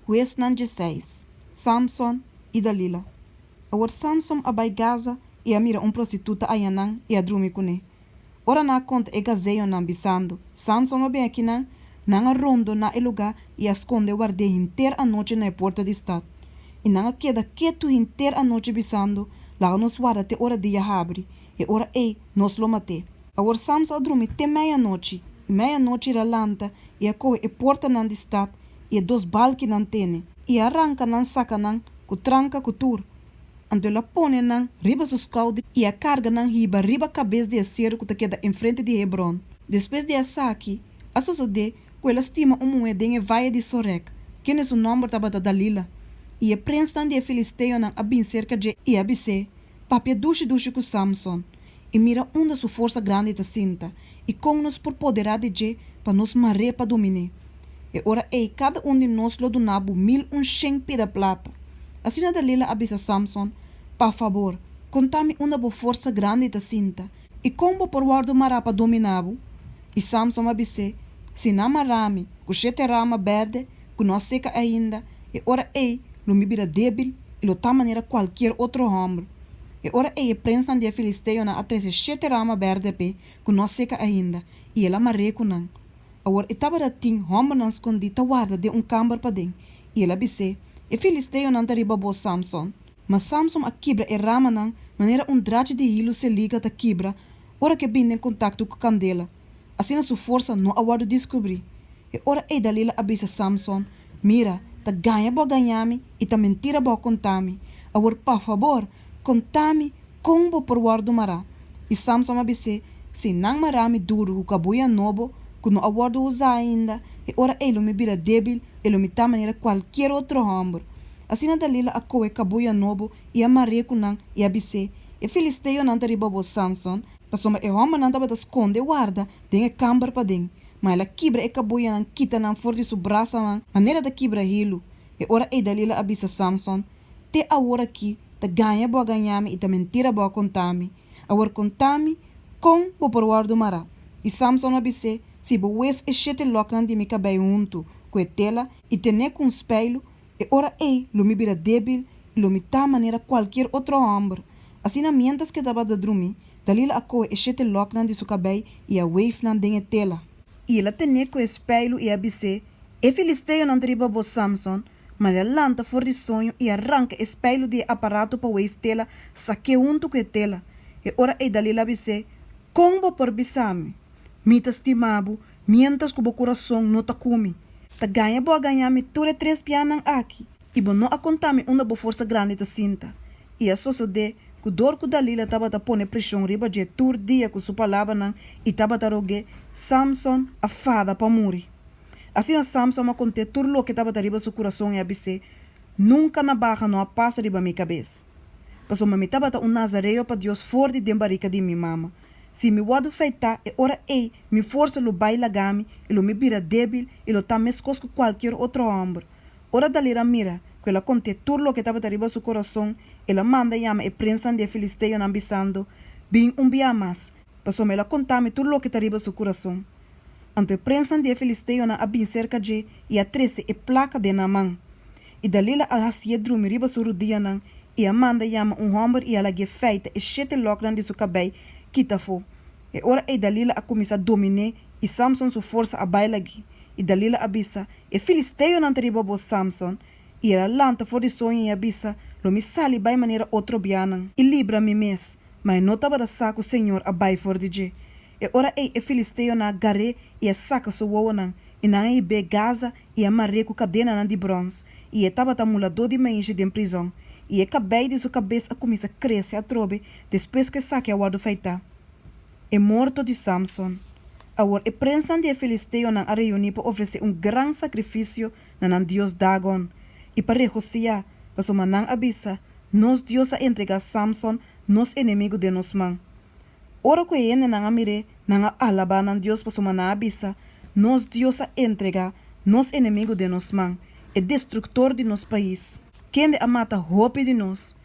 Juez nan 16. Samson e Dalila. Awar Samson abai Gaza e a mira prostituta ayanan e a drumi kune. Ora na conta e gazeio nan bisando. Samson abai aqui nan a rondo na e lugar e a esconde guarde inteira a noite na porta de estado. E nanga queda quieto inteira a noite bisando, lá nos guarda te ora dia abre, e ora ei nos lo mate. Awar Samson a drumi te meia-noite, e meia-noite era lanta, e a coe e porta nan de estado, e dos balki nan tene, e arranca nan saca nan, ku tranca ku tur. Ante la pone nan, riba sus calde, e a carga nan riba cabeça de acero que te queda em frente de Hebron. Depois de a saque, a sosode, que ela estima moeda em vaia de Sorek, que é o nome da Dalila. E a prensa de Filisteu nan abin cerca de e abise, papia duche com Samson, e mira onde sua força grande ta cinta, e com nos por poderá de je, para nos marre para domine. E ora cada de nós lo donabo 1.100 pida plata. Assim a Dalila abisa Samson, pa favor, contame uma boa força grande ta cinta, e como por guardo mará para dominabo. E Samson abise, se não marame, com sete rama verde, com não seca ainda, e ora lo me vira débil, e lo ta maneira qualquer outro homem. E ora a prensa de Filisteu na atrese sete rama verde pe, com não seca ainda, e ela marre com não. Agora estava da ting homem não escondita guarda de câmara para dentro, e ela bise, e Filisteu não tariba bo Samson. Mas Samson a quebra e rama não, maneira drate de hilo se liga ta quebra, ora que binde em contato com candela. Assim a sua força não aguardo descobrir. E ora Dalila abisa Samson, mira, ta ganha bo ganhame e ta mentira bo contame. Agora, por favor, contame como por guardo mará. E Samson abise, se não marame duro o cabuia novo, que não aguardo usar ainda, e ora ele me vira débil, ele me ta maneira qualquer outro homem. Assim a Dalila a coe cabuia novo e amarre com não e abise, e Filisteu não tariba bo Samson, passou e homem não tava da esconde guarda, tem a câmara para dentro. Mas ela quebra e cabuia não quita não for de sua braça man, maneira da quebra hilo. E ora Dalila abisa Samson, te agora aqui, ta ganha boa ganhame e ta mentira boa contame. Agora contame, com bo por guardo mará. E Samson abise, se bo wef e chete loknan de mi cabelo junto, com tela e tene com espelho, e ora lo me vira débil, e lo me ta maneira qualquer outro homem. Assim na mientas que dava da dormir, Dalila a coe e chete loknan de su cabelo e a wef nan de tela. E ela tene com espelho e abise, e Filisteu não triba bo Samson, mas ela lanta for de sonho e arranca espelho de aparato para wave tela, saque junto com tela. E ora Dalila abise, como por bisame, mita estimabo, mientas com o coração não ta come. Ta ganha boa ganhar-me tudo 3 pianan aqui, e bo não a contar-me uma boa força grande da cinta. E a sosso de, que dor que Dalila tava ta pone pressão riba de tur dia com sua palavra nan, e tava ta rogue, Samson a fada para morrer. Assim a Samson me contou tudo o que estava arriba seu coração e abise, nunca na barra não passa riba minha cabeça. Passou me estava nazareo para Deus fora de dembarica de minha mama. Se me guardo feita e ora me força lo baila gami, e lo me vira débil, e lo tá mescos com qualquer outro homem. Ora Dalila mira, que ela contou tudo o que estava arriba seu coração, ela manda chama e prensa de Filisteu ambisando, bem dia mais. Passou me ela contar-me tudo o que está arriba seu coração. Anto a prensa de Filisteu na abin cerca de e a 13 e placa de Naamã. E Dalila a hasia drumi riba su rudia nan e a manda chama homem e ela ge feita e chete lokran de su cabelo kita fo. E ora Dalila a começa a dominar e Samson su força a bailagi. E Dalila abisa e Filisteu nan riba bo Samson e ela lanta for de sonho e abisa lo mi sali by maneira outro bianan e libra mi mes, mas não tava da saco Senhor a bai for de je. E ora Filisteu na gare e a saca sua wonan, e na be Gaza e a marre com cadena nan de bronze, e estava tamulador de mãe de prisão, e cabelo de sua cabeça começa a crescer a trobe, depois que saque a guarda feita. É morto de Samson. Agora a prensa de Filisteu na reunir para oferecer grande sacrifício na Deus Dagon, e para Josia, para manan abisa, nos Deus a entregar Samson, nos inimigo de nos man. Ora que ene nanga mire, nanga alaba nan Dios pa sumana abisa, nos Dios a entrega, nos inimigo de nos man, e destructor de nos país. Quem de amata hope de nos.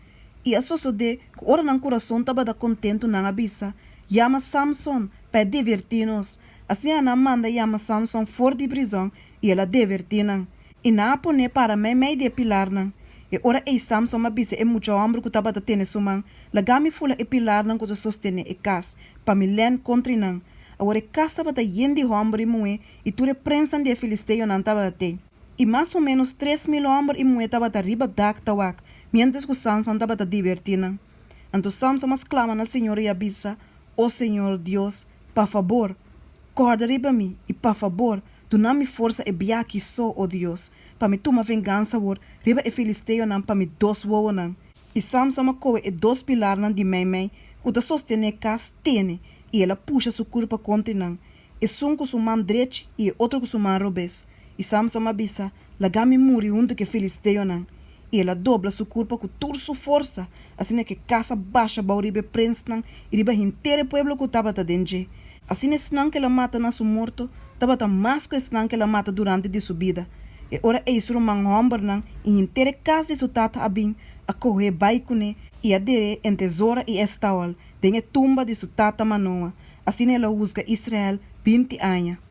E a soso de, que ora nan coração taba da contento nanga abisa, chama Samson, para divertir nos. Assim a manda chama Samson fora de prisão, e ela divertir nan. E na pone para mei de pilar nang. E ora ei Samson ma bise e mucho hambre kutaba ta tene sumang. Lagami fula e pilar nang kuto sostene e kas. Pa mi len kontri nang. Agora e kas taba ta yendi hambre mue. E ture prensan de filisteo nang taba te. E mais ou menos 3.000 homens e mulher tava riba dak tawak, mientras que Samson tava divertindo. Então Samson mas clama na Senhor e avisa, ó Senhor Deus, por favor, corda riba mim e por favor, tu não me força e bia aqui só, ó Deus, para me tomar vingança por riba e filisteu não para me dos wowo não. E Samson ma coe e dos pilar não de mei, que ta sostene cas tene, e ela puxa su corpo contra não. E som com su man direito e outro com su man robes. E Samson ma bisa, lagami muri junto que filisteo nan. E ela dobla su corpo com toda su força, assim que casa baixa ba ribe prens nan, e riba inteiro pueblo que tava ta denje. Assim que ela mata na su morto, tava ta mais que snan que ela mata durante de su vida. E ora é isso man homber nan, e inteiro casa de su tata abin, a correr baikune, e a dere en tesoura e estaol, denha tumba de su tata manoa. Assim ela usa Israel 20 anos.